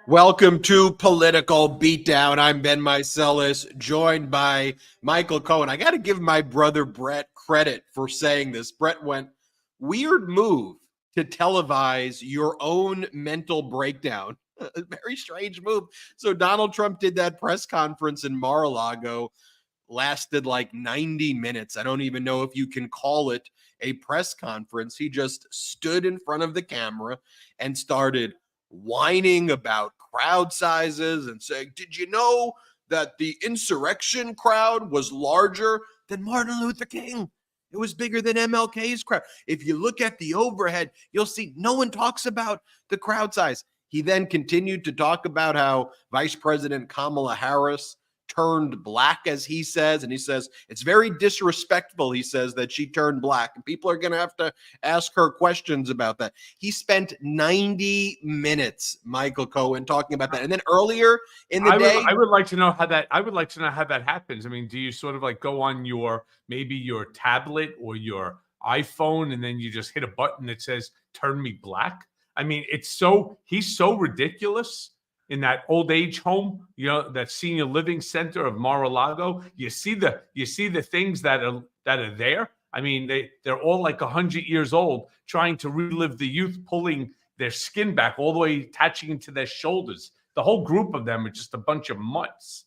Welcome to Political Beatdown. I'm Ben Meiselas, joined by Michael Cohen. I got to give my brother Brett credit for saying this. Brett went, weird move to televise your own mental breakdown. A very strange move. So Donald Trump did that press conference in Mar-a-Lago, lasted like 90 minutes. I don't even know if you can call it a press conference. He just stood in front of the camera and started whining about crowd sizes and saying, did you know that the insurrection crowd was larger than Martin Luther King? It was bigger than MLK's crowd. If you look at the overhead, you'll see no one talks about the crowd size. He then continued to talk about how Vice President Kamala Harris turned black, as he says, and he says it's very disrespectful, he says, that she turned black, and people are going to have to ask her questions about that. He spent 90 minutes, Michael Cohen, talking about that. And then earlier in the day, I would like to know how that happens. I mean, do you sort of like go on your tablet or your iPhone and then you just hit a button that says turn me black? I mean, he's so ridiculous. In that old age home, that senior living center of Mar-a-Lago, you see the things that are there. I mean, they're all like 100 years old, trying to relive the youth, pulling their skin back all the way, attaching it to their shoulders. The whole group of them are just a bunch of mutts.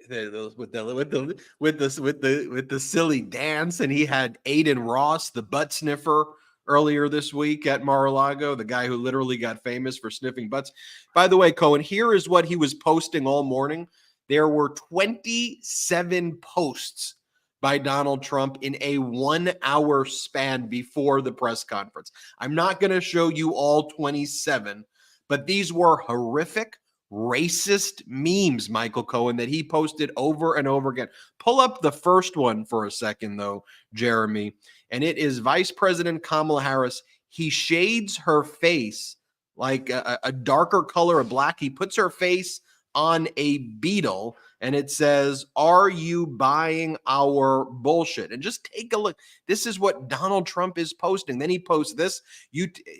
With the silly dance, and he had Aiden Ross, the butt sniffer, earlier this week at Mar-a-Lago, the guy who literally got famous for sniffing butts. By the way, Cohen, here is what he was posting all morning. There were 27 posts by Donald Trump in a 1 hour span before the press conference. I'm not going to show you all 27, but these were horrific, racist memes, Michael Cohen, that he posted over and over again. Pull up the first one for a second, though, Jeremy. And it is Vice President Kamala Harris. He shades her face like a darker color of black. He puts her face on a beetle, and it says, "Are you buying our bullshit?" And just take a look. This is what Donald Trump is posting. Then he posts this,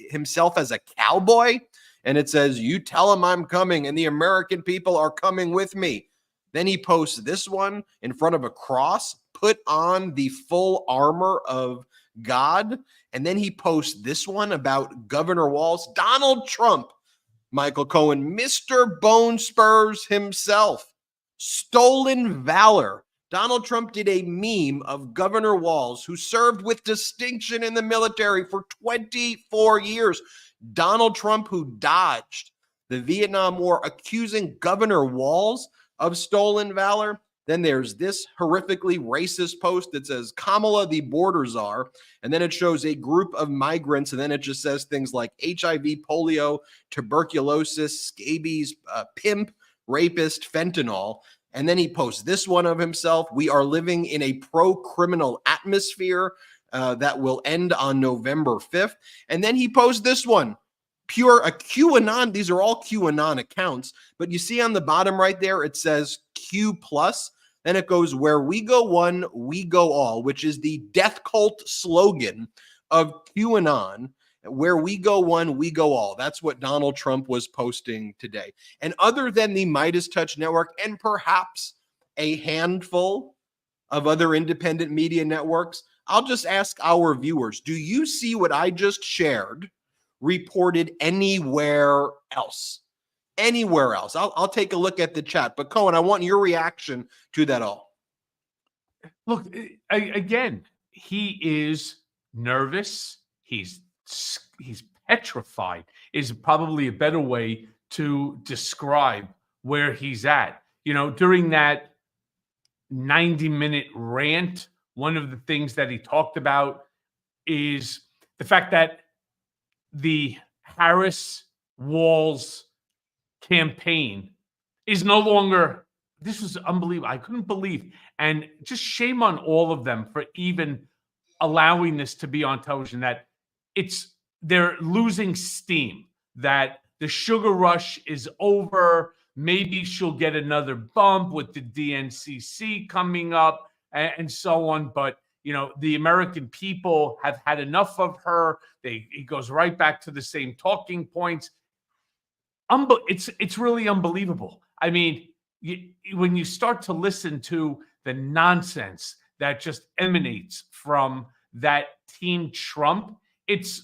himself as a cowboy, and it says, "You tell him I'm coming, and the American people are coming with me." Then he posts this one in front of a cross, put on the full armor of God. And then he posts this one about Governor Walz. Donald Trump, Michael Cohen, Mr. Bone Spurs himself, stolen valor. Donald Trump did a meme of Governor Walz, who served with distinction in the military for 24 years. Donald Trump, who dodged the Vietnam War, accusing Governor Walz of stolen valor. Then there's this horrifically racist post that says Kamala the border czar, and then it shows a group of migrants, and then it just says things like HIV, polio, tuberculosis, scabies, pimp, rapist, fentanyl. And then he posts this one of himself. "We are living in a pro-criminal atmosphere that will end on November 5th. And then he posts this one. A QAnon. These are all QAnon accounts, but you see on the bottom right there, it says Q plus. Then it goes, "Where we go one, we go all," which is the death cult slogan of QAnon. Where we go one, we go all. That's what Donald Trump was posting today. And other than the Midas Touch Network and perhaps a handful of other independent media networks, I'll just ask our viewers, do you see what I just shared reported anywhere else? Anywhere else? I'll take a look at the chat. But Cohen, I want your reaction to that all. Look, again, he is nervous. He's petrified is probably a better way to describe where he's at. During that 90-minute rant, one of the things that he talked about is the fact that the Harris-Walz campaign is no longer, this was unbelievable. I couldn't believe, and just shame on all of them for even allowing this to be on television, that they're losing steam, that the sugar rush is over. Maybe she'll get another bump with the DNCC coming up and so on. But, the American people have had enough of her. It goes right back to the same talking points. it's really unbelievable. I mean, when you start to listen to the nonsense that just emanates from that Team Trump, it's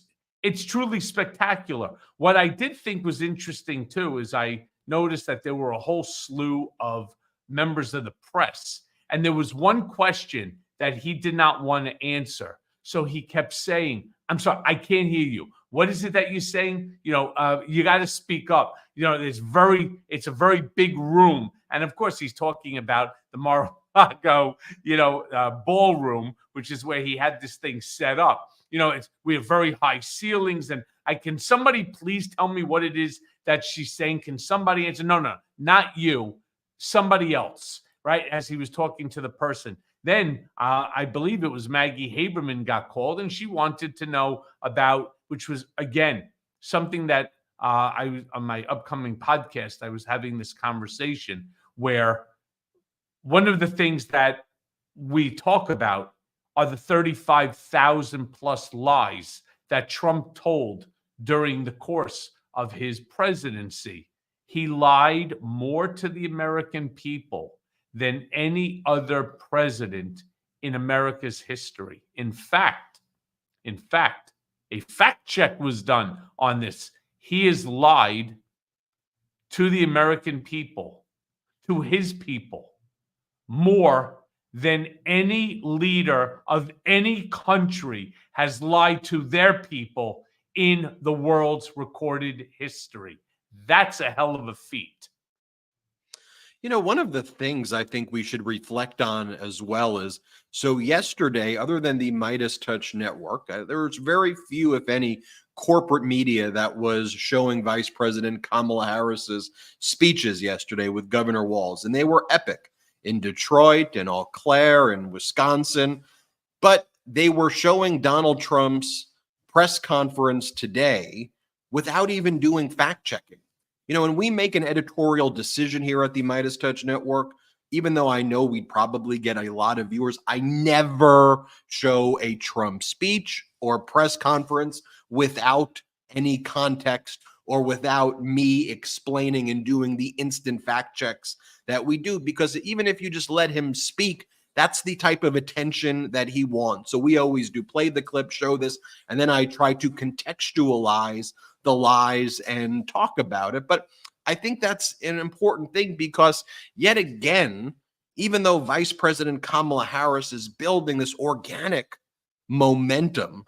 truly spectacular. What I did think was interesting too is I noticed that there were a whole slew of members of the press, and there was one question that he did not want to answer. So he kept saying, "I'm sorry, I can't hear you. What is it that you're saying? You got to speak up. It's a very big room." And of course, he's talking about the Mar-a-Lago, ballroom, which is where he had this thing set up. We have very high ceilings, and somebody please tell me what it is that she's saying? Can somebody answer? No, not you, somebody else, right? As he was talking to the person. Then I believe it was Maggie Haberman got called, and she wanted to know about, which was, again, something that I was on my upcoming podcast, I was having this conversation where one of the things that we talk about are the 35,000 plus lies that Trump told during the course of his presidency. He lied more to the American people than any other president in America's history. In fact, a fact check was done on this. He has lied to the American people, to his people, more than any leader of any country has lied to their people in the world's recorded history. That's a hell of a feat. One of the things I think we should reflect on as well is, so yesterday, other than the Midas Touch Network, there was very few, if any, corporate media that was showing Vice President Kamala Harris's speeches yesterday with Governor Walz, and they were epic in Detroit and Eau Claire and Wisconsin, but they were showing Donald Trump's press conference today without even doing fact checking. When we make an editorial decision here at the Midas Touch Network, even though I know we'd probably get a lot of viewers, I never show a Trump speech or press conference without any context or without me explaining and doing the instant fact checks that we do. Because even if you just let him speak, that's the type of attention that he wants. So we always do play the clip, show this, and then I try to contextualize the lies and talk about it. But I think that's an important thing because, yet again, even though Vice President Kamala Harris is building this organic momentum,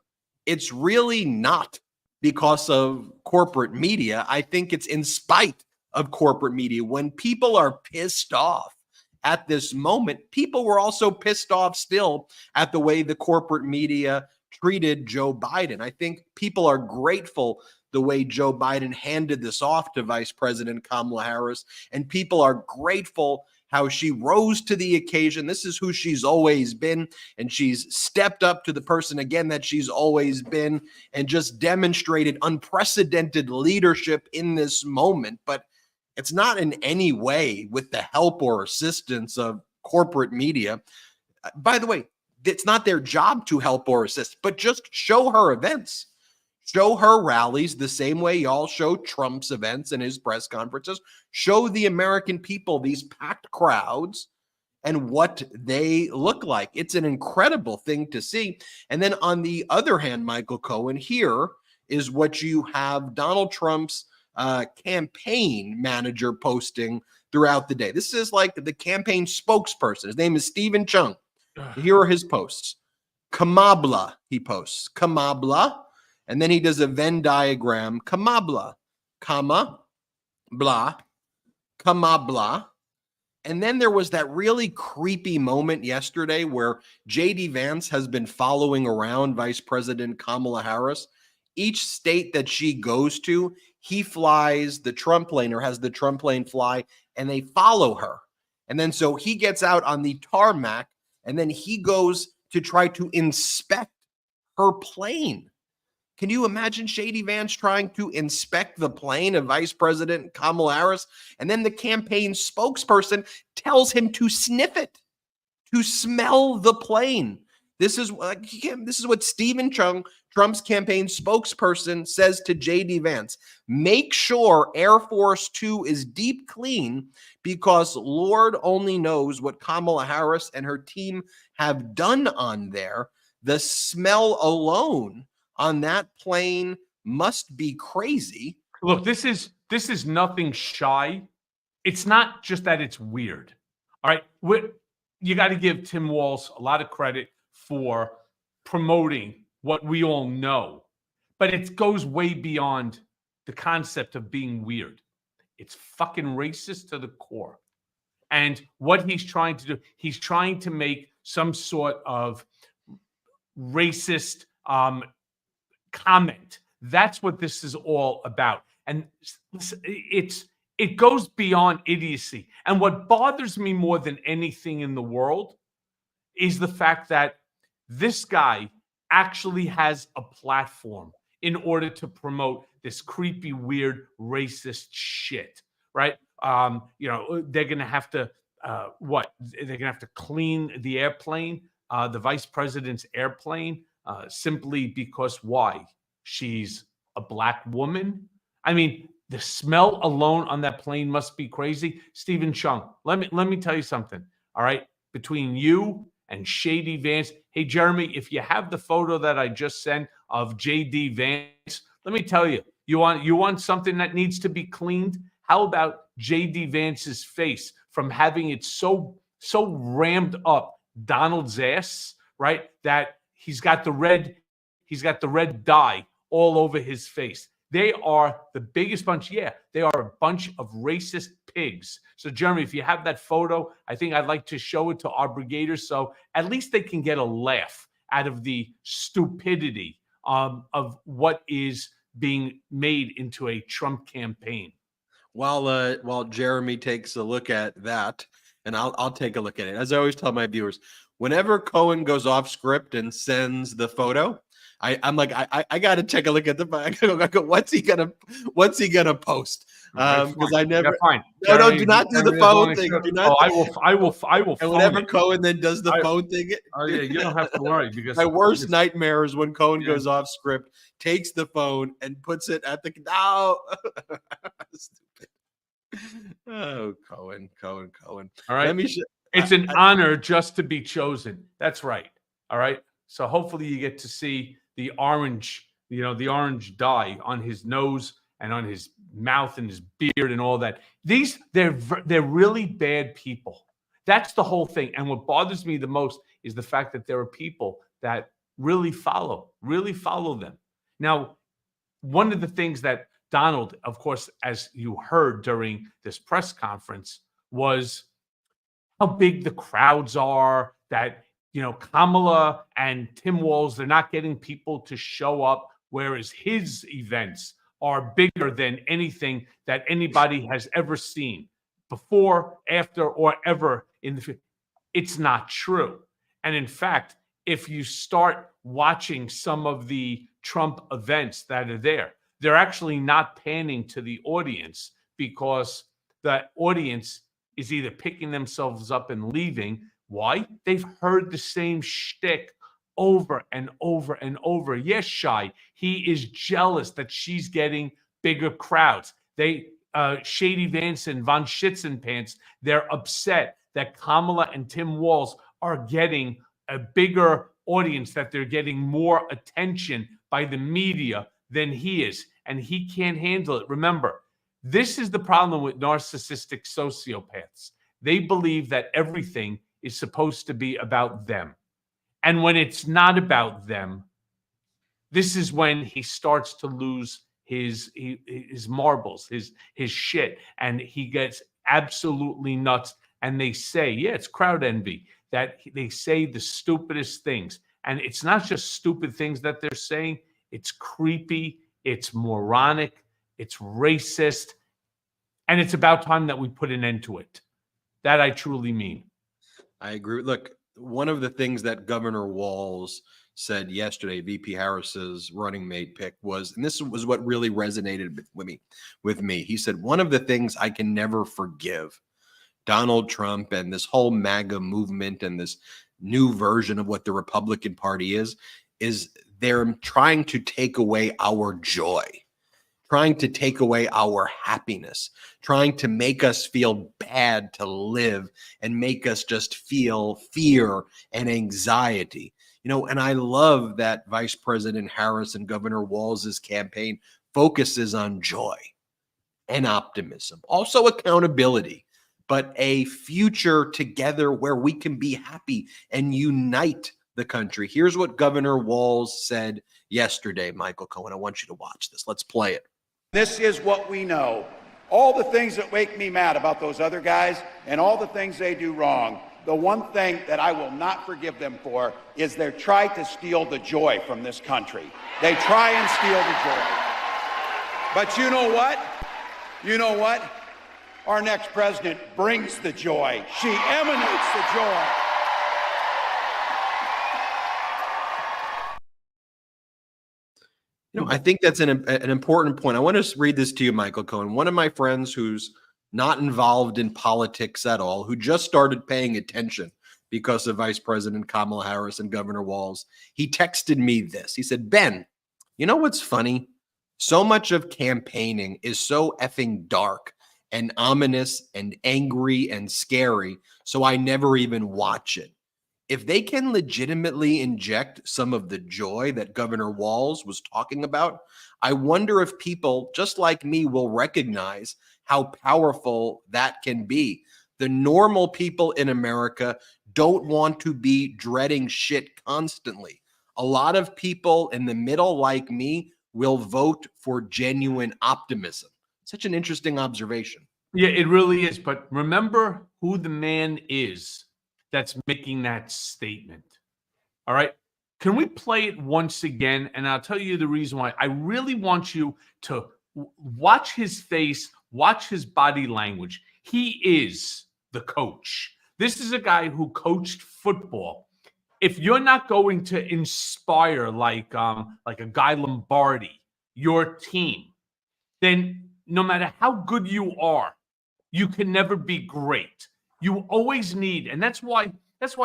it's really not because of corporate media. I think it's in spite of corporate media. When people are pissed off at this moment, people were also pissed off still at the way the corporate media treated Joe Biden. I think people are grateful the way Joe Biden handed this off to Vice President Kamala Harris, and people are grateful how she rose to the occasion. This is who she's always been, and she's stepped up to the person again that she's always been and just demonstrated unprecedented leadership in this moment. But it's not in any way with the help or assistance of corporate media. By the way, it's not their job to help or assist, but just show her events. Show her rallies the same way y'all show Trump's events and his press conferences. Show the American people these packed crowds and what they look like. It's an incredible thing to see. And then on the other hand, Michael Cohen, here is what you have Donald Trump's campaign manager posting throughout the day. This is like the campaign spokesperson. His name is Stephen Chung. Here are his posts. Kamabla, he posts. Kamabla. And then he does a Venn diagram, Kamabla, comma, blah, Kamabla. And then there was that really creepy moment yesterday where J.D. Vance has been following around Vice President Kamala Harris. Each state that she goes to, he flies the Trump plane or has the Trump plane fly, and they follow her. And then so he gets out on the tarmac, and then he goes to try to inspect her plane. Can you imagine Shady Vance trying to inspect the plane of Vice President Kamala Harris? And then the campaign spokesperson tells him to sniff it, to smell the plane. This is like this is what Stephen Chung, Trump's campaign spokesperson, says to J.D. Vance. Make sure Air Force 2 is deep clean, because Lord only knows what Kamala Harris and her team have done on there. The smell alone on that plane must be crazy. Look, this is nothing shy. It's not just that it's weird. All right. You got to give Tim Walz a lot of credit for promoting what we all know, but it goes way beyond the concept of being weird. It's fucking racist to the core. And what he's trying to do, he's trying to make some sort of racist comment. That's what this is all about. And it goes beyond idiocy. And what bothers me more than anything in the world is the fact that this guy actually has a platform in order to promote this creepy, weird, racist shit, right? They're going to have to, They're going to have to clean the airplane, the vice president's airplane, simply because why? She's a black woman. I mean, the smell alone on that plane must be crazy. Stephen Chung, let me tell you something. All right, between you and Shady Vance, hey Jeremy, if you have the photo that I just sent of JD Vance, let me tell you, you want something that needs to be cleaned? How about JD Vance's face from having it so rammed up Donald's ass, right? That he's got the red dye all over his face. They are the biggest bunch. Yeah, they are a bunch of racist pigs. So, Jeremy, if you have that photo, I think I'd like to show it to our brigaders so at least they can get a laugh out of the stupidity of what is being made into a Trump campaign. While Jeremy takes a look at that, and I'll take a look at it. As I always tell my viewers, whenever Cohen goes off script and sends the photo, I'm like, I got to take a look at the. I go, what's he gonna post? Because I never. Fine. No, Jeremy, do not do the phone thing. Do not. I will. And whenever Cohen then does the phone thing, oh yeah, you don't have to worry because my worst nightmare is when Cohen goes off script, takes the phone and puts it at the. No. Stupid. Oh, Cohen. All right. It's an honor just to be chosen. That's right. All right. So hopefully you get to see the orange, the orange dye on his nose and on his mouth and his beard and all that. They're really bad people. That's the whole thing. And what bothers me the most is the fact that there are people that really follow them. Now, one of the things that Donald, of course, as you heard during this press conference, was how big the crowds are, that Kamala and Tim Walz, they're not getting people to show up, whereas his events are bigger than anything that anybody has ever seen before, after, or ever in the future. It's not true. And in fact, if you start watching some of the Trump events that are there, they're actually not panning to the audience because the audience is either picking themselves up and leaving. Why? They've heard the same shtick over and over and over. Yes, Shai, he is jealous that she's getting bigger crowds. Shady Vance and Von Schitzenpants, they're upset that Kamala and Tim Walz are getting a bigger audience, that they're getting more attention by the media than he is, and he can't handle it. Remember, this is the problem with narcissistic sociopaths. They believe that everything is supposed to be about them. And when it's not about them, this is when he starts to lose his marbles, his shit, and he gets absolutely nuts. And they say, yeah, it's crowd envy, that they say the stupidest things. And it's not just stupid things that they're saying. It's creepy, it's moronic, it's racist, and it's about time that we put an end to it. That I truly mean. I agree. Look, one of the things that Governor Walz said yesterday, VP Harris's running mate pick, was, and this was what really resonated with me. He said, one of the things I can never forgive Donald Trump and this whole MAGA movement and new version of what the Republican Party is they're trying to take away our joy, trying to take away our happiness, trying to make us feel bad to live and make us just feel fear and anxiety. And I love that Vice President Harris and Governor Walz's campaign focuses on joy and optimism, also accountability, but a future together where we can be happy and unite the country. Here's what Governor Walz said yesterday, Michael Cohen. I want you to watch this. Let's play it. This is what we know. All the things that make me mad about those other guys and all the things they do wrong, the one thing that I will not forgive them for is they try to steal the joy from this country. They try and steal the joy. But you know what? You know what? Our next president brings the joy. She emanates the joy. I think that's an important point. I want to read this to you, Michael Cohen. One of my friends who's not involved in politics at all, who just started paying attention because of Vice President Kamala Harris and Governor Walz, he texted me this. He said, Ben, you know what's funny? So much of campaigning is so effing dark and ominous and angry and scary, so I never even watch it. If they can legitimately inject some of the joy that Governor Walz was talking about, I wonder if people just like me will recognize how powerful that can be. The normal people in America don't want to be dreading shit constantly. A lot of people in the middle, like me, will vote for genuine optimism. Such an interesting observation. Yeah, it really is. But remember who the man is that's making that statement. All right. Can we play it once again? And I'll tell you the reason why. I really want you to watch his face, watch his body language. He is the coach. This is a guy who coached football. If you're not going to inspire like a Guy Lombardi, your team, then no matter how good you are, you can never be great. You always need, and that's why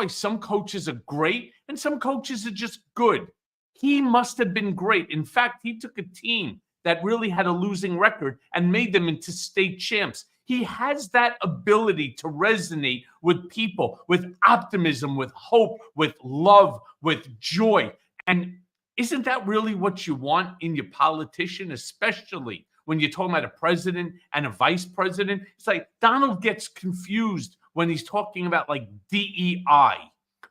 some coaches are great and some coaches are just good. He must have been great. In fact, he took a team that really had a losing record and made them into state champs. He has that ability to resonate with people, with optimism, with hope, with love, with joy. And isn't that really what you want in your politician, especially when you're talking about a president and a vice president? It's like Donald gets confused when he's talking about like DEI,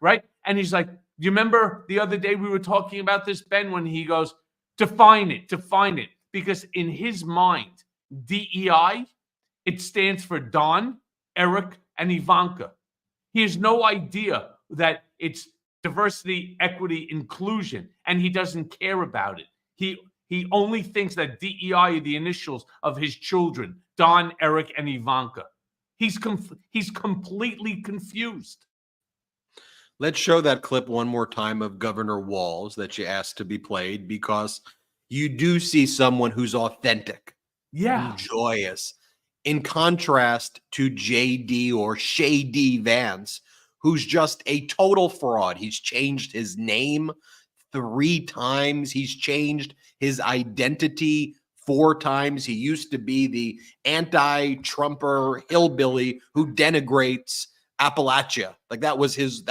right? And he's like, you remember the other day we were talking about this, Ben, when he goes, define it. Because in his mind, DEI, it stands for Don, Eric, and Ivanka. He has no idea that it's diversity, equity, inclusion, and he doesn't care about it. He only thinks that DEI are the initials of his children, Don, Eric, and Ivanka. He's completely confused. Let's show that clip one more time of Governor Walz that you asked to be played, because you do see someone who's authentic, and joyous, in contrast to JD or Shady Vance, who's just a total fraud. He's changed his name 3 times. He's changed his identity 4 times. He used to be the anti-Trumper hillbilly who denigrates Appalachia. Like that was his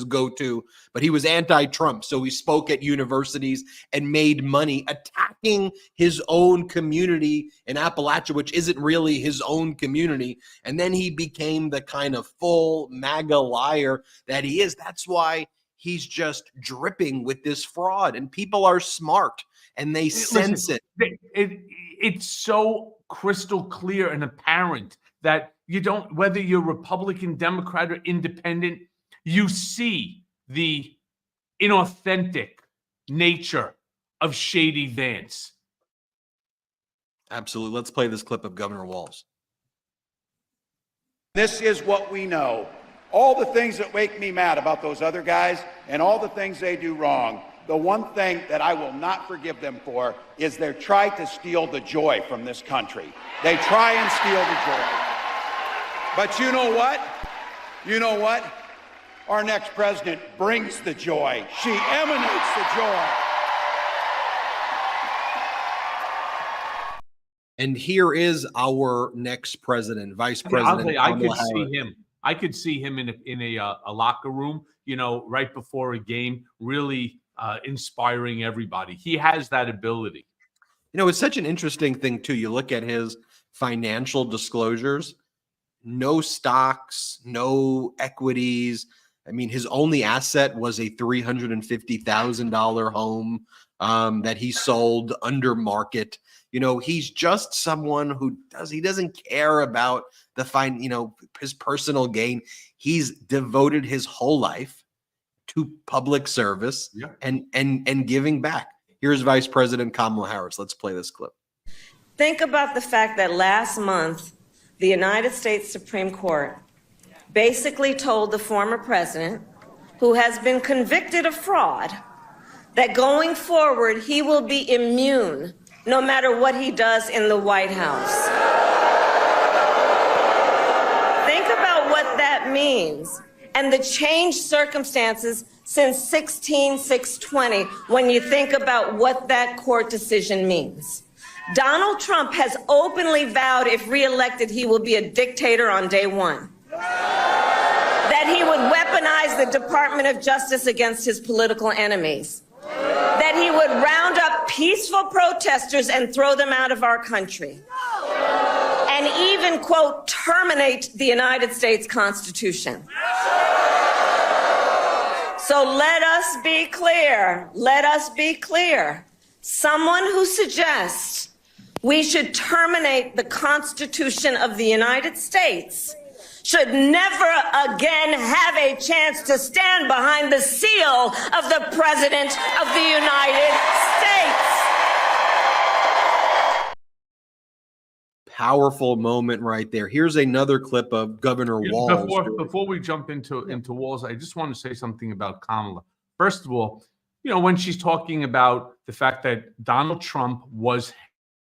go-to, but he was anti-Trump. So he spoke at universities and made money attacking his own community in Appalachia, which isn't really his own community. And then he became the kind of full MAGA liar that he is. That's why he's just dripping with this fraud, and people are smart and they sense it. It's so crystal clear and apparent that you don't, whether you're Republican, Democrat, or independent, you see the inauthentic nature of Shady Vance. Absolutely. Let's play this clip of Governor Walz. This is what we know. All the things that make me mad about those other guys and all the things they do wrong, the one thing that I will not forgive them for is they try to steal the joy from this country. They try and steal the joy. But you know what? You know what? Our next president brings the joy. She emanates the joy. And here is our next president, Vice President. I could see him. I could see him in a locker room, right before a game, really inspiring everybody. He has that ability. It's such an interesting thing, too. You look at his financial disclosures, no stocks, no equities. I mean, his only asset was a $350,000 home that he sold under market. He's just someone who doesn't care about his personal gain. He's devoted his whole life to public service and giving back. Here's Vice President Kamala Harris. Let's play this clip. Think about the fact that last month, the United States Supreme Court basically told the former president, who has been convicted of fraud, that going forward, he will be immune no matter what he does in the White House. Think about what that means and the changed circumstances since 16/6/20 when you think about what that court decision means. Donald Trump has openly vowed if reelected, he will be a dictator on day one. That he would weaponize the Department of Justice against his political enemies. That he would round up peaceful protesters and throw them out of our country. And even, quote, terminate the United States Constitution. So let us be clear. Let us be clear. Someone who suggests we should terminate the Constitution of the United States should never again have a chance to stand behind the seal of the President of the United States. Powerful moment right there. Here's another clip of Governor Walz. Before we jump into Walz, I just want to say something about Kamala. First of all, when she's talking about the fact that Donald Trump was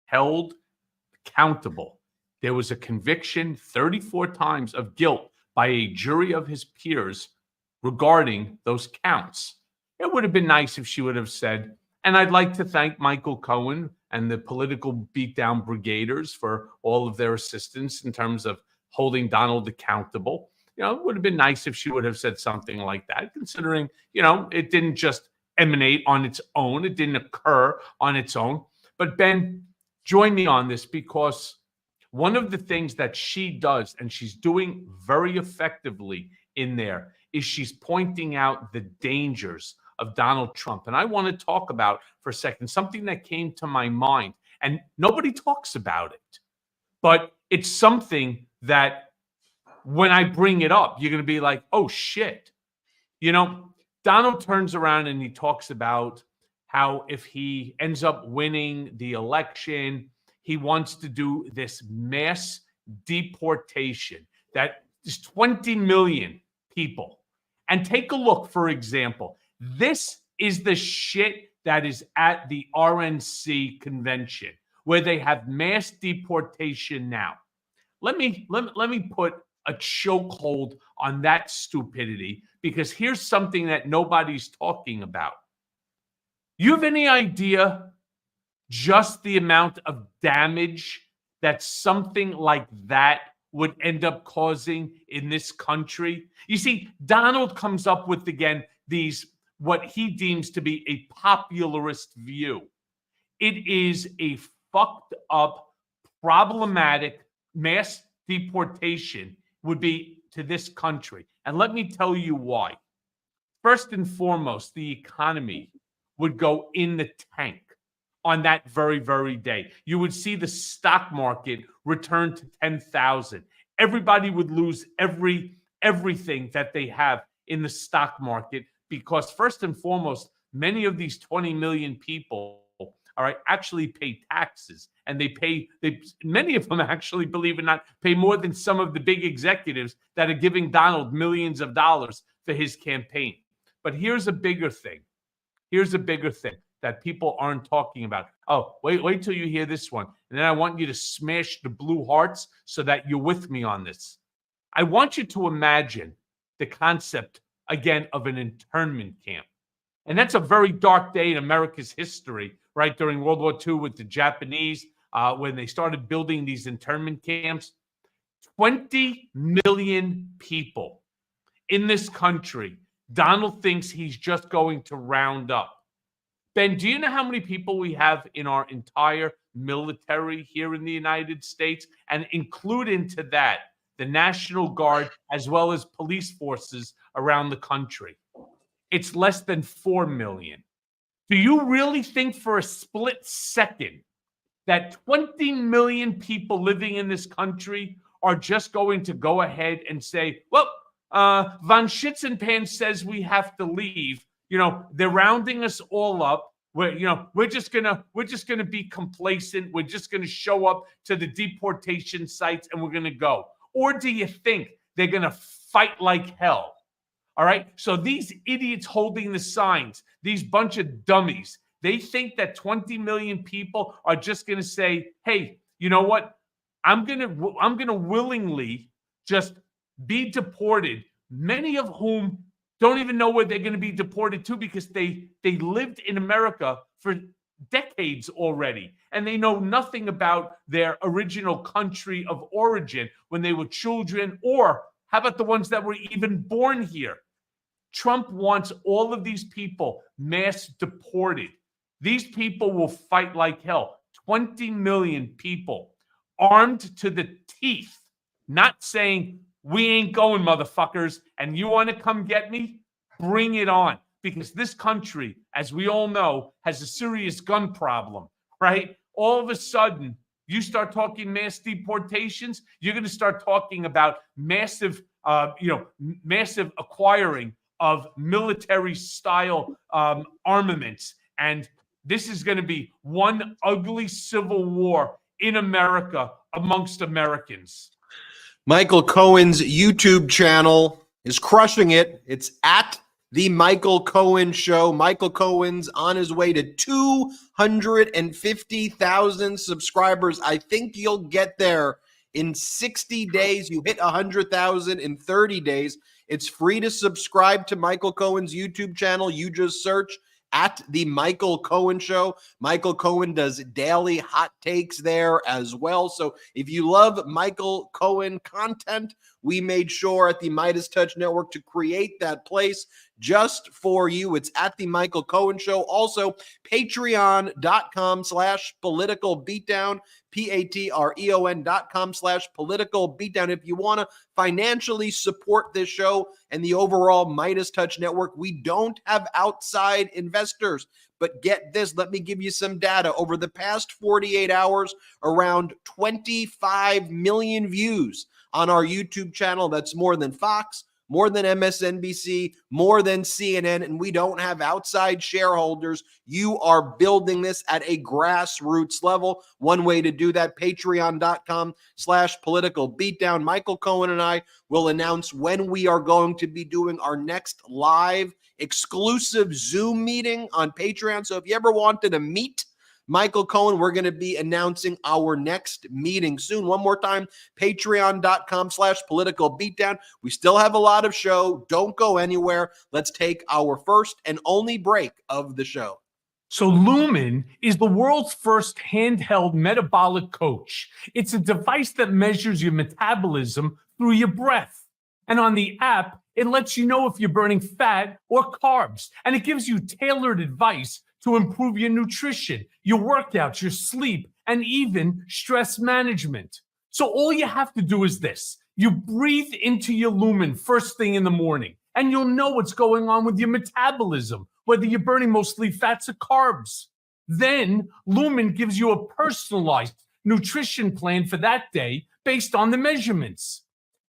held accountable, there was a conviction 34 times of guilt by a jury of his peers regarding those counts. It would have been nice if she would have said, and I'd like to thank Michael Cohen and the Political Beatdown Brigaders for all of their assistance in terms of holding Donald accountable. It would have been nice if she would have said something like that, considering, it didn't just emanate on its own. It didn't occur on its own. But Ben, join me on this, because one of the things that she does, and she's doing very effectively in there, is she's pointing out the dangers of Donald Trump. And I want to talk about for a second something that came to my mind, and nobody talks about it. But it's something that when I bring it up, you're going to be like, oh, shit. Donald turns around and he talks about how if he ends up winning the election, he wants to do this mass deportation that is 20 million people. And take a look, for example. This is the shit that is at the RNC convention, where they have mass deportation now. Let me put a chokehold on that stupidity, because here's something that nobody's talking about. You have any idea just the amount of damage that something like that would end up causing in this country? You see, Donald comes up with, again, these what he deems to be a popularist view. It is a fucked up, problematic mass deportation would be to this country. And let me tell you why. First and foremost, the economy would go in the tank on that very, very day. You would see the stock market return to 10,000. Everybody would lose everything that they have in the stock market, because first and foremost, many of these 20 million people, all right, actually pay taxes, and many of them actually, believe it or not, pay more than some of the big executives that are giving Donald millions of dollars for his campaign. But here's a bigger thing. Here's a bigger thing that people aren't talking about. Oh, wait till you hear this one. And then I want you to smash the blue hearts so that you're with me on this. I want you to imagine the concept again, of an internment camp. And that's a very dark day in America's history, right? During World War II with the Japanese, when they started building these internment camps. 20 million people in this country, Donald thinks he's just going to round up. Ben, do you know how many people we have in our entire military here in the United States? And include into that the National Guard as well as police forces around the country. It's less than 4 million. Do you really think for a split second that 20 million people living in this country are just going to go ahead and say, well, von Schitzenpants says we have to leave. You know, they're rounding us all up. We're just gonna be complacent. We're just gonna show up to the deportation sites and we're gonna go. Or do you think they're gonna fight like hell? All right. So these idiots holding the signs, these bunch of dummies, they think that 20 million people are just gonna say, hey, you know what? I'm gonna willingly just be deported. Many of whom don't even know where they're going to be deported to because they lived in America for decades already, and they know nothing about their original country of origin when they were children, or how about the ones that were even born here? Trump wants all of these people mass deported. These people will fight like hell. 20 million people armed to the teeth, not saying, we ain't going, motherfuckers, and you want to come get me? Bring it on. Because this country, as we all know, has a serious gun problem, right? All of a sudden, you start talking mass deportations, you're going to start talking about massive acquiring of military-style armaments. And this is going to be one ugly civil war in America amongst Americans. Michael Cohen's YouTube channel is crushing it. It's at The Michael Cohen Show. Michael Cohen's on his way to 250,000 subscribers. I think you'll get there in 60 days. You hit 100,000 in 30 days. It's free to subscribe to Michael Cohen's YouTube channel. You just search at The Michael Cohen Show. Michael Cohen does daily hot takes there as well. So if you love Michael Cohen content, we made sure at the Midas Touch Network to create that place just for you. It's at The Michael Cohen Show. Also, patreon.com/political beatdown, patreon.com/political beatdown. If you want to financially support this show and the overall Midas Touch Network, we don't have outside investors. But get this, let me give you some data. Over the past 48 hours, around 25 million views on our YouTube channel. That's more than Fox, more than MSNBC, more than CNN, and we don't have outside shareholders. You are building this at a grassroots level. One way to do that, patreon.com/political beatdown. Michael Cohen and I will announce when we are going to be doing our next live exclusive Zoom meeting on Patreon. So if you ever wanted to meet Michael Cohen, we're going to be announcing our next meeting soon. One more time, patreon.com/political beatdown. We still have a lot of show. Don't go anywhere. Let's take our first and only break of the show. So Lumen is the world's first handheld metabolic coach. It's a device that measures your metabolism through your breath. And on the app, it lets you know if you're burning fat or carbs. And it gives you tailored advice to improve your nutrition, your workouts, your sleep, and even stress management. So all you have to do is this. You breathe into your Lumen first thing in the morning, and you'll know what's going on with your metabolism, whether you're burning mostly fats or carbs. Then Lumen gives you a personalized nutrition plan for that day based on the measurements.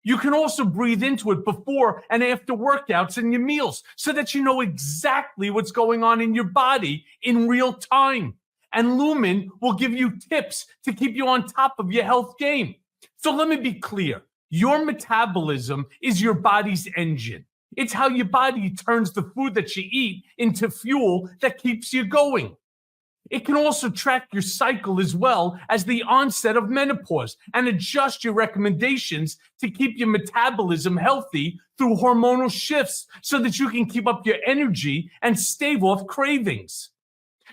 You can also breathe into it before and after workouts and your meals so that you know exactly what's going on in your body in real time. And Lumen will give you tips to keep you on top of your health game. So let me be clear. Your metabolism is your body's engine. It's how your body turns the food that you eat into fuel that keeps you going. It can also track your cycle as well as the onset of menopause and adjust your recommendations to keep your metabolism healthy through hormonal shifts so that you can keep up your energy and stave off cravings.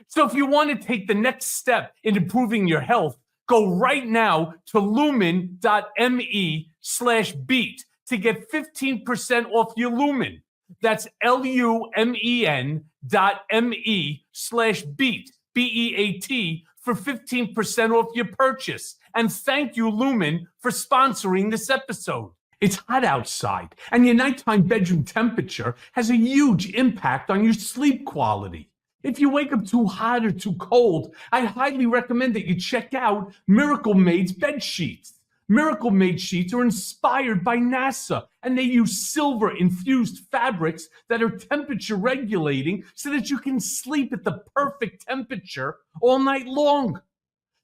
So if you want to take the next step in improving your health, go right now to lumen.me/beat to get 15% off your Lumen. That's lumen.me/beat. BEAT for 15% off your purchase. And thank you, Lumen, for sponsoring this episode. It's hot outside, and your nighttime bedroom temperature has a huge impact on your sleep quality. If you wake up too hot or too cold, I highly recommend that you check out Miracle Made's bed sheets. Miracle Made sheets are inspired by NASA, and they use silver-infused fabrics that are temperature regulating so that you can sleep at the perfect temperature all night long.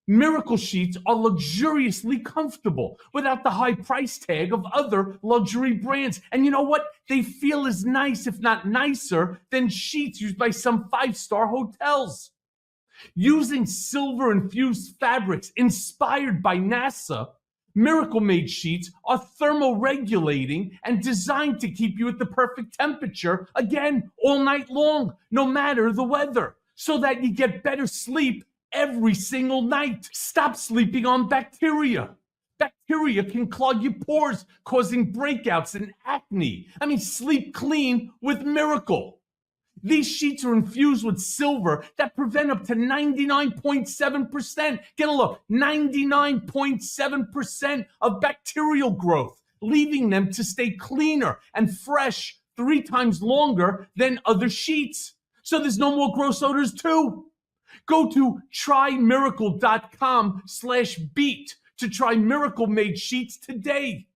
Miracle sheets are luxuriously comfortable without the high price tag of other luxury brands. And you know what? They feel as nice, if not nicer, than sheets used by some five-star hotels. Using silver-infused fabrics inspired by NASA, Miracle Made sheets are thermoregulating and designed to keep you at the perfect temperature, again, all night long, no matter the weather, so that you get better sleep every single night. Stop sleeping on bacteria. Bacteria can clog your pores, causing breakouts and acne. Sleep clean with Miracle. These sheets are infused with silver that prevent up to 99.7%. Get a look, 99.7% of bacterial growth, leaving them to stay cleaner and fresh 3 times longer than other sheets. So there's no more gross odors too. Go to trymiracle.com/beat to try Miracle Made sheets today.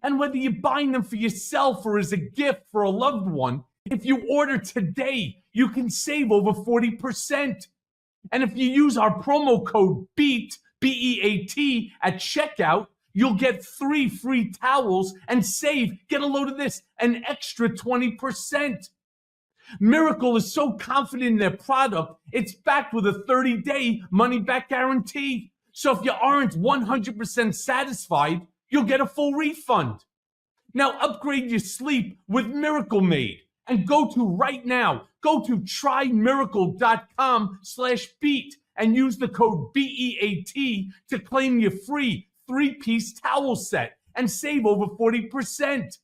And whether you're buying them for yourself or as a gift for a loved one, if you order today, you can save over 40%. And if you use our promo code BEAT, B-E-A-T, at checkout, you'll get 3 free towels and save, get a load of this, an extra 20%. Miracle is so confident in their product, it's backed with a 30-day money-back guarantee. So if you aren't 100% satisfied, you'll get a full refund. Now upgrade your sleep with Miracle Made. And go to trymiracle.com/beat and use the code BEAT to claim your free 3-piece towel set and save over 40%.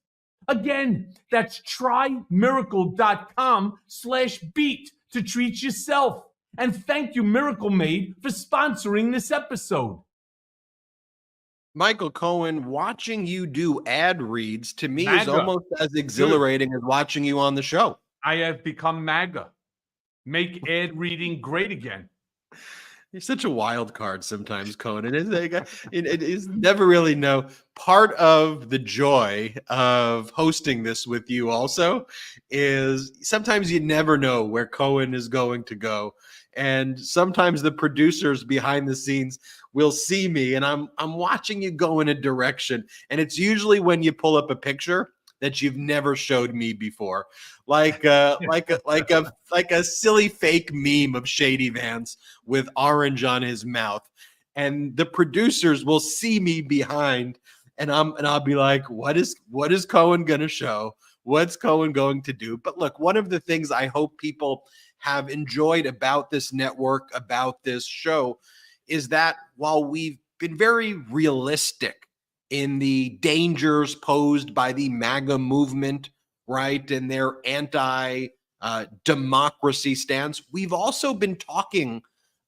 Again, that's trymiracle.com/beat to treat yourself. And thank you, Miracle Made, for sponsoring this episode. Michael Cohen, watching you do ad reads to me is MAGA. almost as exhilarating as watching you on the show. I have become MAGA. Make ad reading great again. You're such a wild card sometimes, Cohen. It is never really know. Part of the joy of hosting this with you also is sometimes you never know where Cohen is going to go. And sometimes the producers behind the scenes will see me and I'm watching you go in a direction. And it's usually when you pull up a picture that you've never showed me before. Like a silly fake meme of Shady Vance with orange on his mouth. And the producers will see me behind and I'll be like, what is Cohen gonna show? What's Cohen going to do? But look, one of the things I hope people have enjoyed about this network, about this show, is that while we've been very realistic in the dangers posed by the MAGA movement, right, and their anti-democracy stance, we've also been talking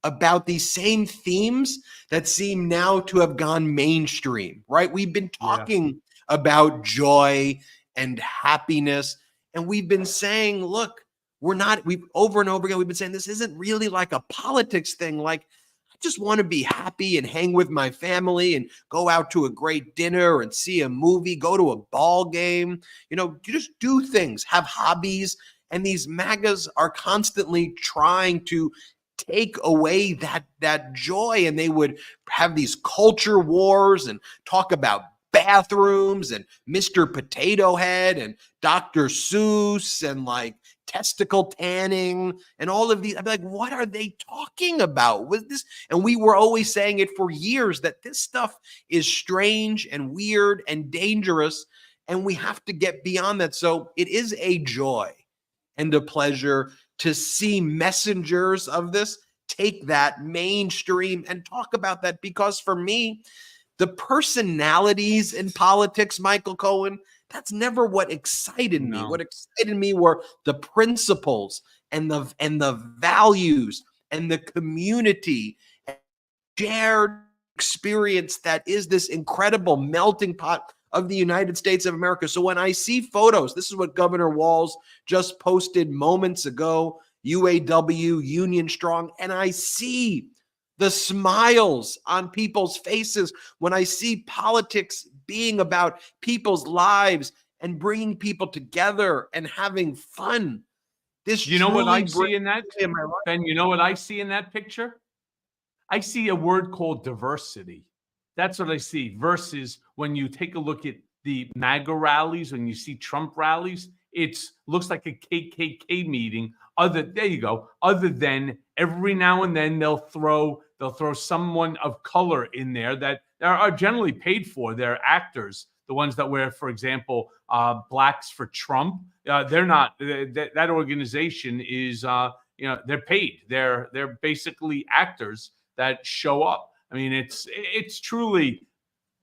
about these same themes that seem now to have gone mainstream, right? We've been talking about joy and happiness, and we've been saying, look, we've over and over again, we've been saying this isn't really like a politics thing. Like, I just want to be happy and hang with my family and go out to a great dinner and see a movie, go to a ball game, you just do things, have hobbies. And these MAGAs are constantly trying to take away that joy. And they would have these culture wars and talk about bathrooms and Mr. Potato Head and Dr. Seuss and like testicle tanning and all of these. I'd be like, what are they talking about with this? And we were always saying it for years that this stuff is strange and weird and dangerous, and we have to get beyond that. So it is a joy and a pleasure to see messengers of this take that mainstream and talk about that, because for me, the personalities in politics, Michael Cohen, that's never what excited me. No. What excited me were the principles and the values and the community and shared experience that is this incredible melting pot of the United States of America. So when I see photos, this is what Governor Walz just posted moments ago, UAW, Union Strong, and I see the smiles on people's faces when I see politics being about people's lives and bringing people together and having fun. This, you know what I see in that, Ben? You know what I see in that picture? I see a word called diversity. That's what I see. Versus when you take a look at the MAGA rallies, when you see Trump rallies, it looks like a KKK meeting. There you go. Other than every now and then they'll throw someone of color in there that are generally paid for. They're actors. The ones that wear, for example, Blacks for Trump. They're not. That organization is, they're paid. They're basically actors that show up. I mean, it's truly,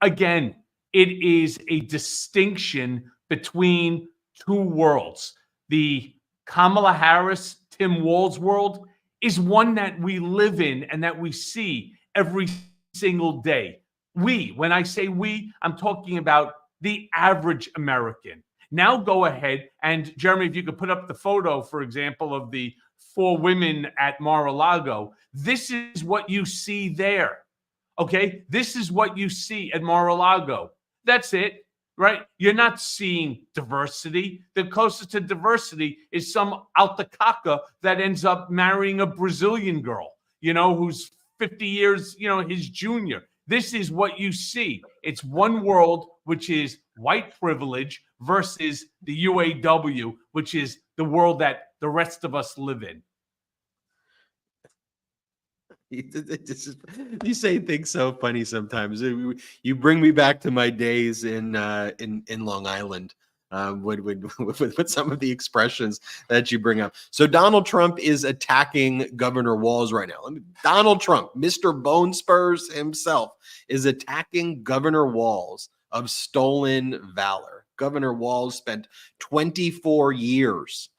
again, it is a distinction between two worlds. The Kamala Harris, Tim Walz world is one that we live in and that we see every single day. When I say we, I'm talking about the average American. Now go ahead and, Jeremy, if you could put up the photo, for example, of the 4 women at Mar-a-Lago. This is what you see there. Okay? This is what you see at Mar-a-Lago. That's it. Right? You're not seeing diversity. The closest to diversity is some altacaca that ends up marrying a Brazilian girl, who's 50 years, his junior. This is what you see. It's one world, which is white privilege, versus the UAW, which is the world that the rest of us live in. You say things so funny sometimes. You bring me back to my days in Long Island with some of the expressions that you bring up. So Donald Trump is attacking Governor Walz right now. Donald Trump, Mr. Bone Spurs himself, is attacking Governor Walz of stolen valor. Governor Walz spent 24 years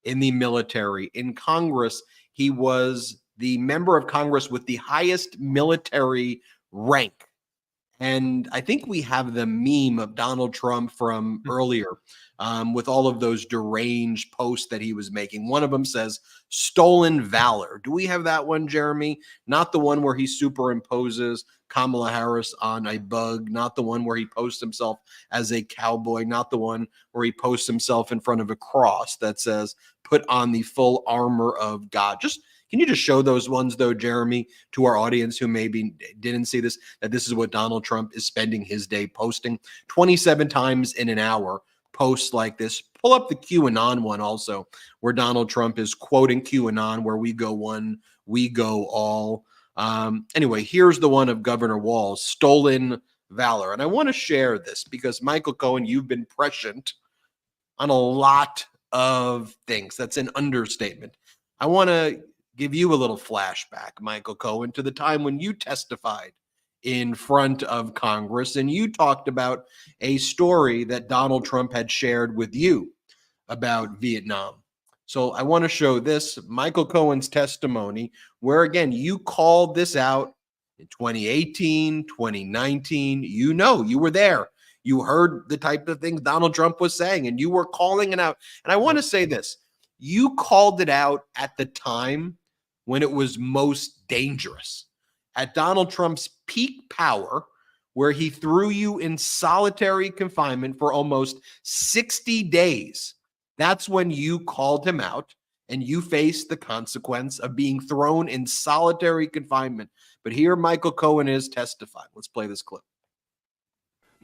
in the military. In Congress, he was the member of Congress with the highest military rank. And I think we have the meme of Donald Trump from earlier with all of those deranged posts that he was making. One of them says, stolen valor. Do we have that one, Jeremy? Not the one where he superimposes Kamala Harris on a bug, not the one where he posts himself as a cowboy, not the one where he posts himself in front of a cross that says, put on the full armor of God. Can you just show those ones, though, Jeremy, to our audience who maybe didn't see this, that this is what Donald Trump is spending his day posting? 27 times in an hour, posts like this. Pull up the QAnon one also, where Donald Trump is quoting QAnon, where we go one, we go all. Anyway, here's the one of Governor Walz, stolen valor. And I want to share this because, Michael Cohen, you've been prescient on a lot of things. That's an understatement. I want to give you a little flashback, Michael Cohen, to the time when you testified in front of Congress and you talked about a story that Donald Trump had shared with you about Vietnam. So I want to show this, Michael Cohen's testimony, where again, you called this out in 2018, 2019. You were there. You heard the type of things Donald Trump was saying and you were calling it out. And I want to say this, you called it out at the time when it was most dangerous, at Donald Trump's peak power, where he threw you in solitary confinement for almost 60 days. That's when you called him out and you faced the consequence of being thrown in solitary confinement. But here Michael Cohen is testifying. Let's play this clip.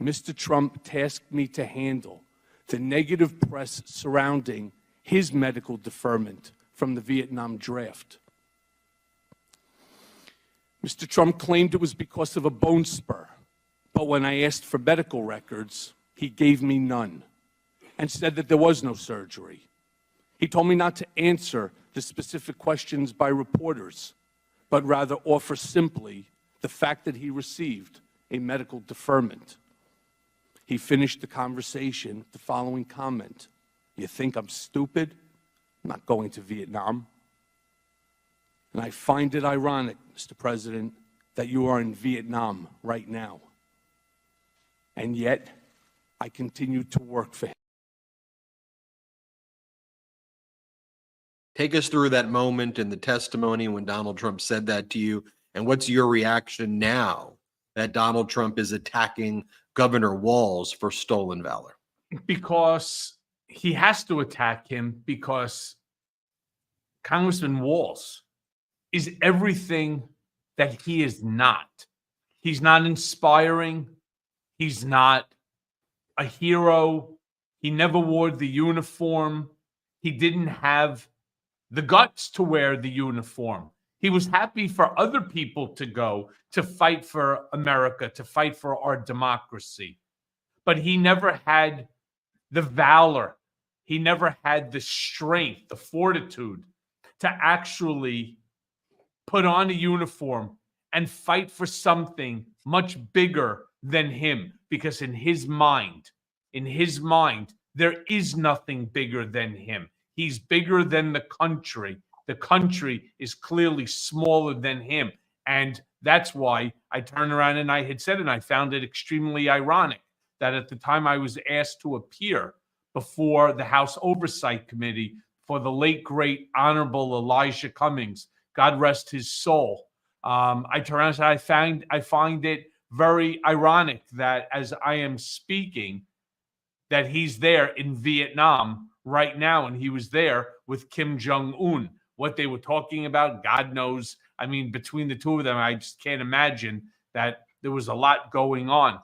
Mr. Trump tasked me to handle the negative press surrounding his medical deferment from the Vietnam draft. Mr. Trump claimed it was because of a bone spur, but when I asked for medical records, he gave me none and said that there was no surgery. He told me not to answer the specific questions by reporters, but rather offer simply the fact that he received a medical deferment. He finished the conversation with the following comment: "You think I'm stupid? I'm not going to Vietnam." And I find it ironic, Mr. President, that you are in Vietnam right now. And yet, I continue to work for him. Take us through that moment in the testimony when Donald Trump said that to you, and what's your reaction now that Donald Trump is attacking Governor Walz for stolen valor? Because he has to attack him, because Congressman Walz is everything that he is not. He's not inspiring. He's not a hero. He never wore the uniform. He didn't have the guts to wear the uniform. He was happy for other people to go to fight for America, to fight for our democracy. But he never had the valor. He never had the strength, the fortitude to actually put on a uniform and fight for something much bigger than him. Because in his mind, there is nothing bigger than him. He's bigger than the country. The country is clearly smaller than him. And that's why I turned around and I had said, and I found it extremely ironic, that at the time I was asked to appear before the House Oversight Committee for the late, great, honorable Elijah Cummings, God rest his soul. I turned around and said, I find it very ironic that as I am speaking, that he's there in Vietnam right now, and he was there with Kim Jong-un. What they were talking about, God knows. I mean, between the two of them, I just can't imagine that there was a lot going on.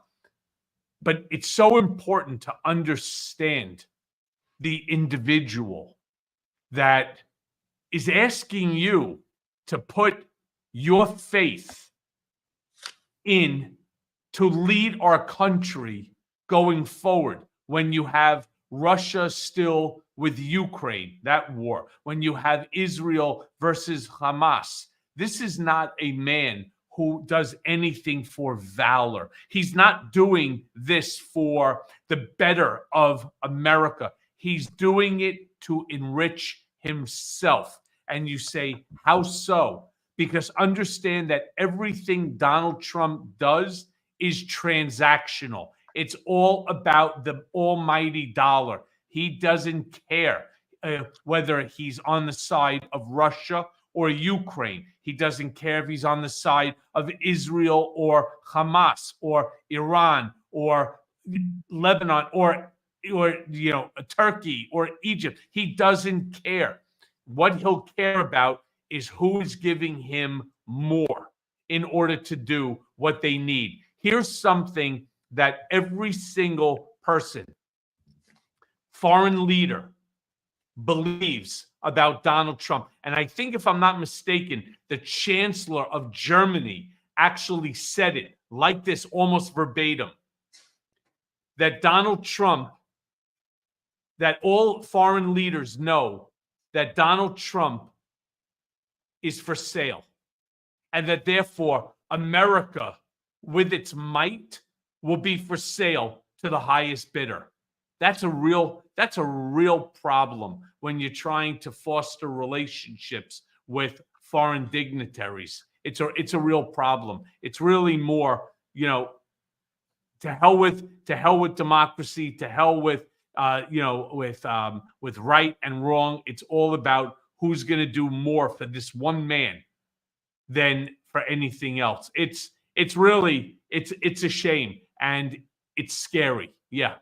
But it's so important to understand the individual that is asking you to put your faith in to lead our country going forward when you have Russia still with Ukraine, that war, when you have Israel versus Hamas. This is not a man who does anything for valor. He's not doing this for the better of America. He's doing it to enrich himself. And you say, how so? Because understand that everything Donald Trump does is transactional. It's all about the almighty dollar. He doesn't care whether he's on the side of Russia or Ukraine. He doesn't care if he's on the side of Israel or Hamas or Iran or Lebanon or Turkey or Egypt. He doesn't care. What he'll care about is who is giving him more in order to do what they need. Here's something that every single person, foreign leader, believes about Donald Trump. And I think, if I'm not mistaken, the Chancellor of Germany actually said it like this, almost verbatim, that Donald Trump, that all foreign leaders know that Donald Trump is for sale, and that therefore America, with its might, will be for sale to the highest bidder. That's a real problem when you're trying to foster relationships with foreign dignitaries. It's a real problem. It's really more, to hell with democracy, to hell with with right and wrong. It's all about who's going to do more for this one man than for anything else. It's a shame, and it's scary. Yeah.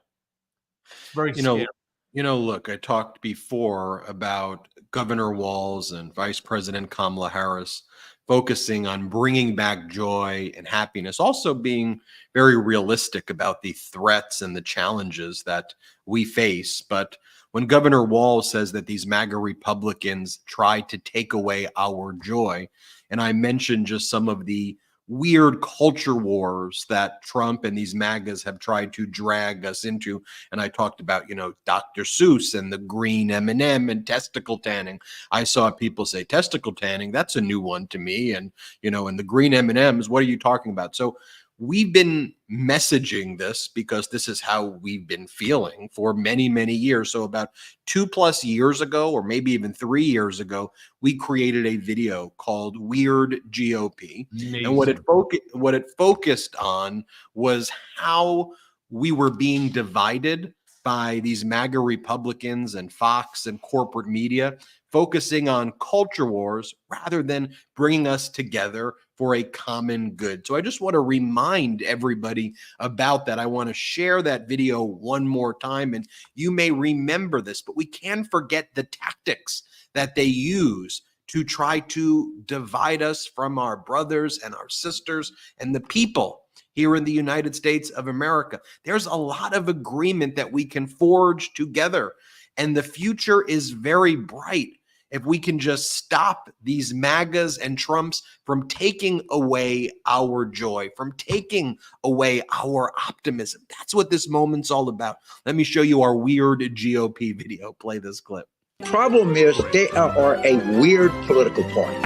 It's very scary. Look, I talked before about Governor Walz and Vice President Kamala Harris focusing on bringing back joy and happiness, also being very realistic about the threats and the challenges that we face. But when Governor Walz says that these MAGA Republicans try to take away our joy, and I mentioned just some of the weird culture wars that Trump and these MAGAs have tried to drag us into. And I talked about, Dr. Seuss and the green M&M and testicle tanning. I saw people say testicle tanning, that's a new one to me. And, and the green M&Ms, what are you talking about? So we've been messaging this because this is how we've been feeling for many, many years. So about 2+ years ago, or maybe even 3 years ago, we created a video called Weird GOP. Amazing. And what it focused on was how we were being divided by these MAGA Republicans and Fox and corporate media, focusing on culture wars rather than bringing us together for a common good. So I just want to remind everybody about that. I want to share that video one more time, and you may remember this, but we can't forget the tactics that they use to try to divide us from our brothers and our sisters and the people here in the United States of America. There's a lot of agreement that we can forge together, and the future is very bright if we can just stop these MAGAs and Trumps from taking away our joy, from taking away our optimism. That's what this moment's all about. Let me show you our Weird GOP video. Play this clip. Problem is they are a weird political party.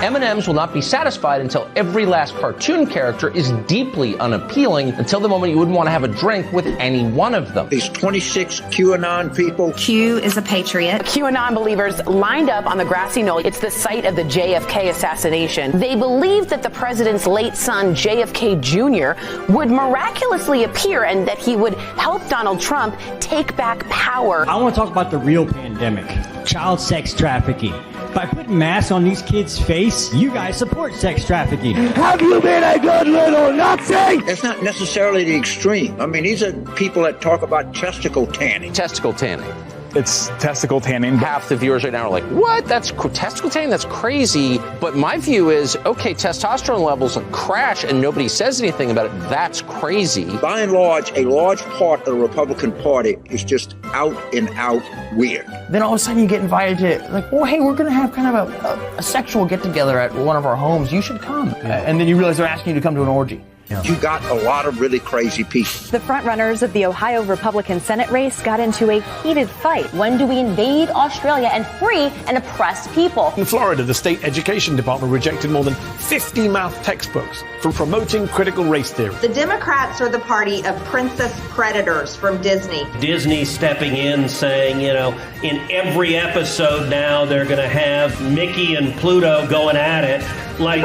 M&Ms will not be satisfied until every last cartoon character is deeply unappealing, until the moment you wouldn't want to have a drink with any one of them. These 26 QAnon people. Q is a patriot. QAnon believers lined up on the grassy knoll. It's the site of the JFK assassination. They believed that the president's late son, JFK Jr., would miraculously appear and that he would help Donald Trump take back power. I want to talk about the real pandemic, child sex trafficking. By putting masks on these kids' face, you guys support sex trafficking. Have you been a good little Nazi? It's not necessarily the extreme. I mean, these are people that talk about testicle tanning. Testicle tanning. It's testicle tanning. Half the viewers right now are like, what? That's testicle tanning? That's crazy. But my view is, okay, testosterone levels crash and nobody says anything about it. That's crazy. By and large, a large part of the Republican Party is just out and out weird. Then all of a sudden you get invited to, like, well, hey, we're going to have kind of a sexual get-together at one of our homes. You should come. Yeah. And then you realize they're asking you to come to an orgy. You got a lot of really crazy people. The frontrunners of the Ohio Republican Senate race got into a heated fight. When do we invade Australia and free and oppressed people? In Florida, the state education department rejected more than 50 math textbooks for promoting critical race theory. The Democrats are the party of princess predators from Disney. Disney stepping in saying, in every episode now they're going to have Mickey and Pluto going at it. Like,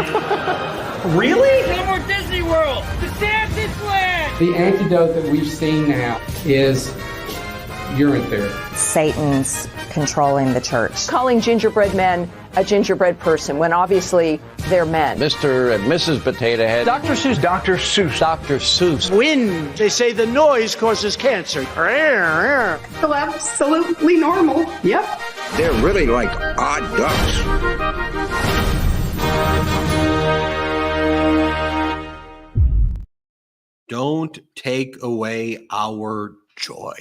really? No more Disney World! DeSantis land! The antidote that we've seen now is urine therapy. Satan's controlling the church. Calling gingerbread men a gingerbread person when obviously they're men. Mr. and Mrs. Potato Head. Dr. Seuss. Dr. Seuss. Dr. Seuss. Wind. They say the noise causes cancer. So absolutely normal. Yep. They're really like odd ducks. Don't take away our joy.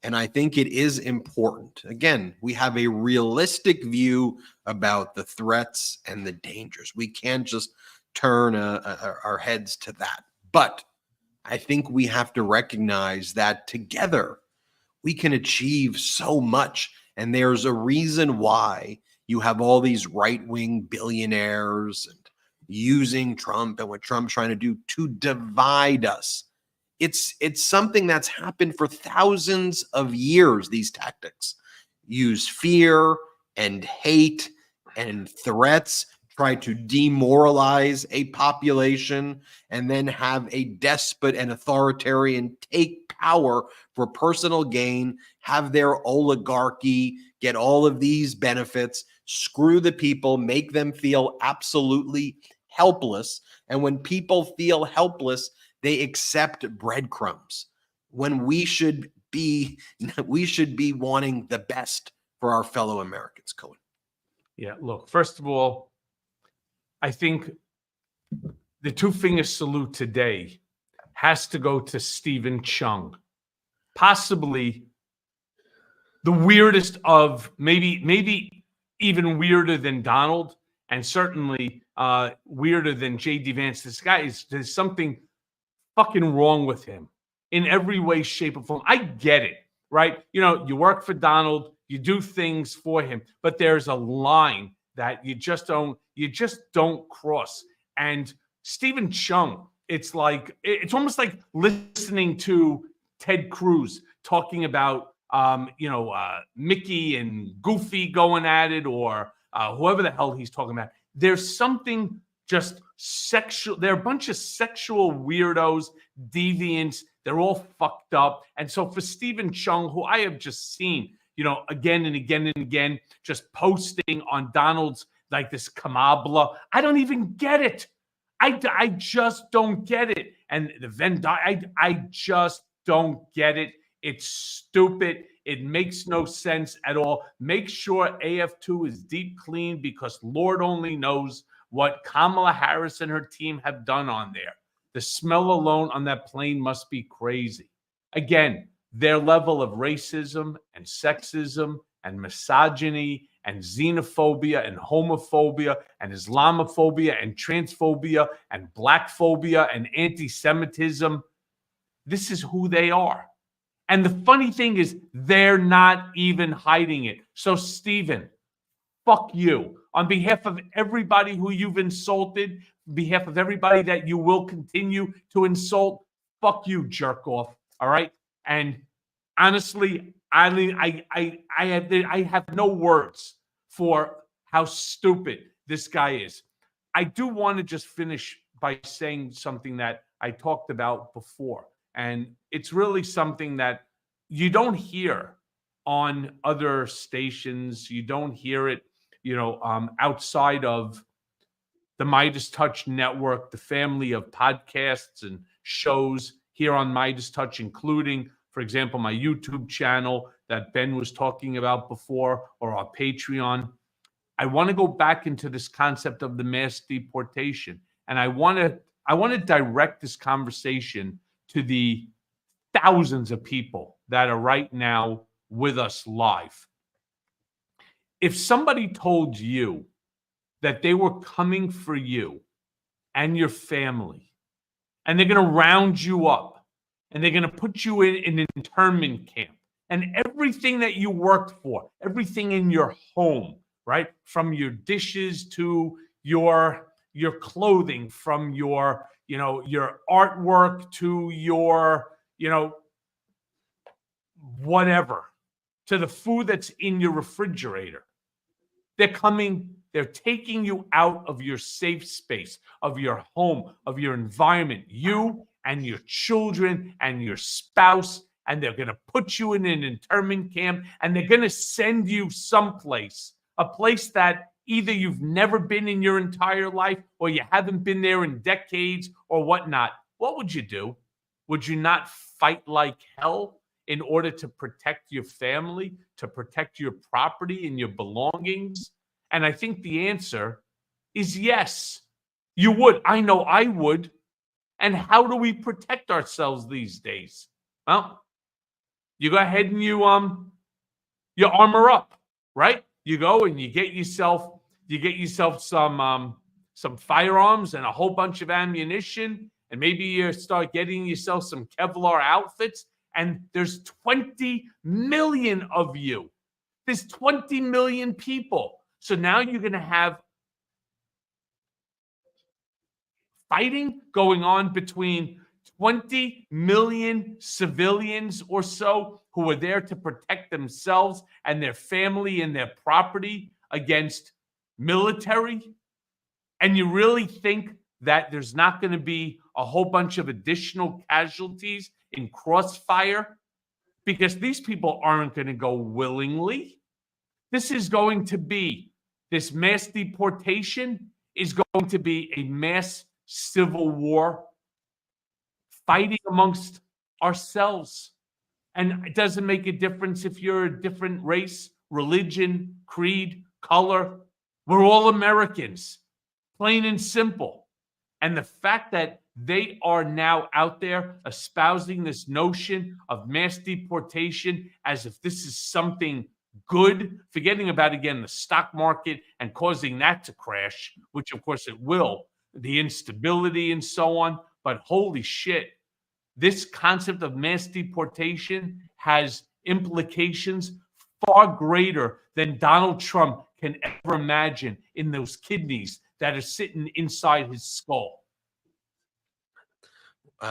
And I think it is important. Again, we have a realistic view about the threats and the dangers. We can't just turn our heads to that. But I think we have to recognize that together we can achieve so much. And there's a reason why you have all these right-wing billionaires and using Trump and what Trump's trying to do to divide us. It's something that's happened for thousands of years. These tactics use fear and hate and threats, try to demoralize a population, and then have a despot and authoritarian take power for personal gain, have their oligarchy, get all of these benefits, screw the people, make them feel absolutely helpless. And when people feel helpless, they accept breadcrumbs when we should be wanting the best for our fellow Americans. Cohen. Yeah, look, first of all, I think the two-finger salute today has to go to Stephen Chung, possibly the weirdest of maybe even weirder than Donald, and certainly weirder than J.D. Vance. This guy there's something fucking wrong with him in every way, shape, or form. I get it, right? You know, you work for Donald, you do things for him, but there's a line that you just don't cross. And Stephen Chung, it's almost like listening to Ted Cruz talking about Mickey and Goofy going at it, or whoever the hell he's talking about. There's something just sexual. They're a bunch of sexual weirdos, deviants. They're all fucked up. And so for Stephen Chung, who I have just seen, again and again and again, just posting on Donald's like this Kamabla, I don't even get it. I just don't get it. And the Venn diagram, I just don't get it. It's stupid. It makes no sense at all. Make sure AF2 is deep clean, because Lord only knows what Kamala Harris and her team have done on there. The smell alone on that plane must be crazy. Again, their level of racism and sexism and misogyny and xenophobia and homophobia and Islamophobia and transphobia and blackphobia and anti-Semitism, this is who they are. And the funny thing is, they're not even hiding it. So, Stephen, fuck you. On behalf of everybody who you've insulted, on behalf of everybody that you will continue to insult, fuck you, jerk off. All right? And honestly, I have no words for how stupid this guy is. I do want to just finish by saying something that I talked about before. And it's really something that you don't hear on other stations. You don't hear it, outside of the Midas Touch network, the family of podcasts and shows here on Midas Touch, including, for example, my YouTube channel that Ben was talking about before, or our Patreon. I want to go back into this concept of the mass deportation. And I want to direct this conversation to the thousands of people that are right now with us live. If somebody told you that they were coming for you and your family, and they're going to round you up, and they're going to put you in an internment camp, and everything that you worked for, everything in your home, right, from your dishes to your clothing, from your artwork to your whatever, to the food that's in your refrigerator. They're taking you out of your safe space, of your home, of your environment, you and your children and your spouse, and they're going to put you in an internment camp, and they're going to send you someplace, a place that either you've never been in your entire life, or you haven't been there in decades or whatnot. What would you do? Would you not fight like hell in order to protect your family, to protect your property and your belongings? And I think the answer is yes, you would. I know I would. And how do we protect ourselves these days? Well, you go ahead and you armor up, right? You go and you get yourself some firearms and a whole bunch of ammunition, and maybe you start getting yourself some Kevlar outfits. And there's 20 million of you. There's 20 million people. So now you're going to have fighting going on between 20 million civilians or so who are there to protect themselves and their family and their property against military. And you really think that there's not going to be a whole bunch of additional casualties in crossfire? Because these people aren't going to go willingly. This mass deportation is going to be a mass civil war, fighting amongst ourselves. And it doesn't make a difference if you're a different race, religion, creed, color. We're all Americans, plain and simple. And the fact that They are now out there espousing this notion of mass deportation as if this is something good, forgetting about, again, the stock market and causing that to crash, which of course it will, the instability and so on. But holy shit, this concept of mass deportation has implications far greater than Donald Trump can ever imagine in those kidneys that are sitting inside his skull.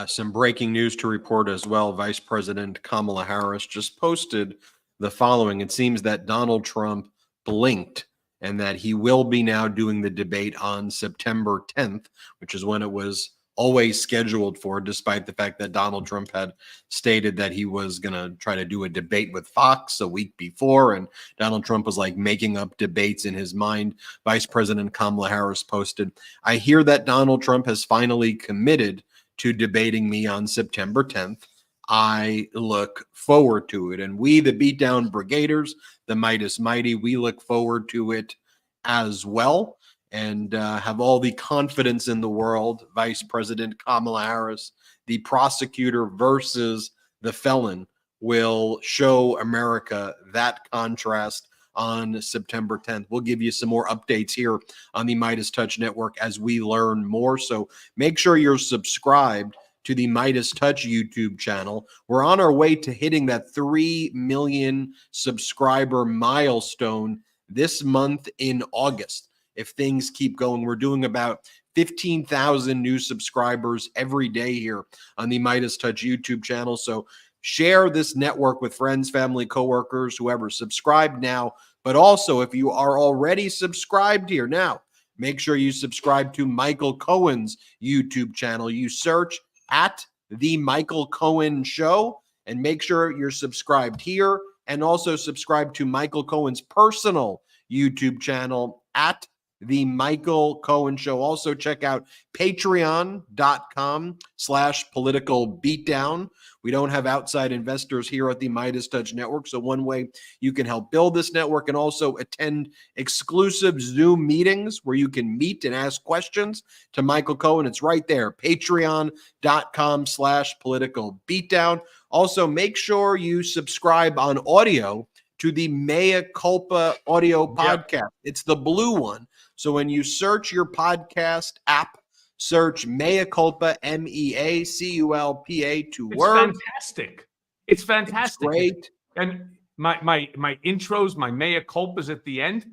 Some breaking news to report as well. Vice President Kamala Harris just posted the following. It seems that Donald Trump blinked and that he will be now doing the debate on September 10th, which is when it was always scheduled for, despite the fact that Donald Trump had stated that he was going to try to do a debate with Fox a week before. And Donald Trump was like making up debates in his mind. Vice President Kamala Harris posted, "I hear that Donald Trump has finally committed to debating me on September 10th. I look forward to it." And we, the Beatdown Brigaders, the Midas Mighty, we look forward to it as well, and have all the confidence in the world. Vice President Kamala Harris, the prosecutor versus the felon, will show America that contrast on September 10th. We'll give you some more updates here on the Midas Touch Network as we learn more. So make sure you're subscribed to the Midas Touch YouTube channel. We're on our way to hitting that 3 million subscriber milestone this month in August. If things keep going, we're doing about 15,000 new subscribers every day here on the Midas Touch YouTube channel. So share this network with friends, family, coworkers, whoever. Subscribe now. But also, if you are already subscribed here now, make sure you subscribe to Michael Cohen's YouTube channel. You search at The Michael Cohen Show and make sure you're subscribed here, and also subscribe to Michael Cohen's personal YouTube channel at The Michael Cohen Show. Also check out patreon.com/political beatdown. We don't have outside investors here at the Midas Touch Network, so one way you can help build this network and also attend exclusive Zoom meetings where you can meet and ask questions to Michael Cohen. It's right there, patreon.com/political beatdown. Also, make sure you subscribe on audio to the Mea Culpa audio podcast. It's the blue one. So when you search your podcast app, search Mea Culpa, MEACULPA, two words. Fantastic. It's fantastic. It's great. And my intros, my Mea Culpas at the end,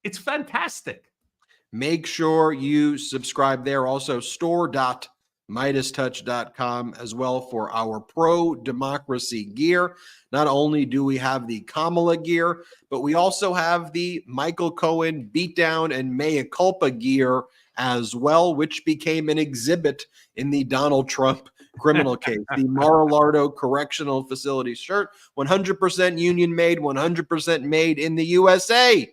it's fantastic. Make sure you subscribe there. Also, store.midastouch.com as well for our pro-democracy gear. Not only do we have the Kamala gear, but we also have the Michael Cohen Beatdown and Mea Culpa gear as well, which became an exhibit in the Donald Trump criminal case. The Mar-a-Lago Correctional Facility shirt, 100% union made, 100% made in the USA.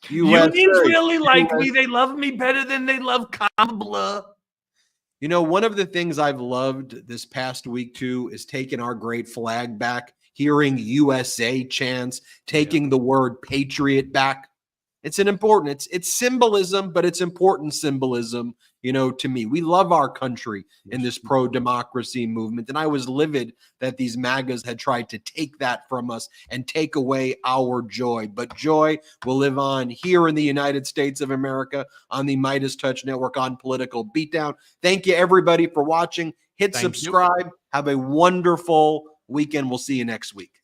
Unions really like me. They love me better than they love Kamala. You know, one of the things I've loved this past week, too, is taking our great flag back, hearing USA chants, taking the word patriot back. It's it's symbolism, but it's important symbolism, you know, to me. We love our country in this pro-democracy movement. And I was livid that these MAGAs had tried to take that from us and take away our joy. But joy will live on here in the United States of America on the Midas Touch Network on Political Beatdown. Thank you, everybody, for watching. Hit subscribe. Have a wonderful weekend. We'll see you next week.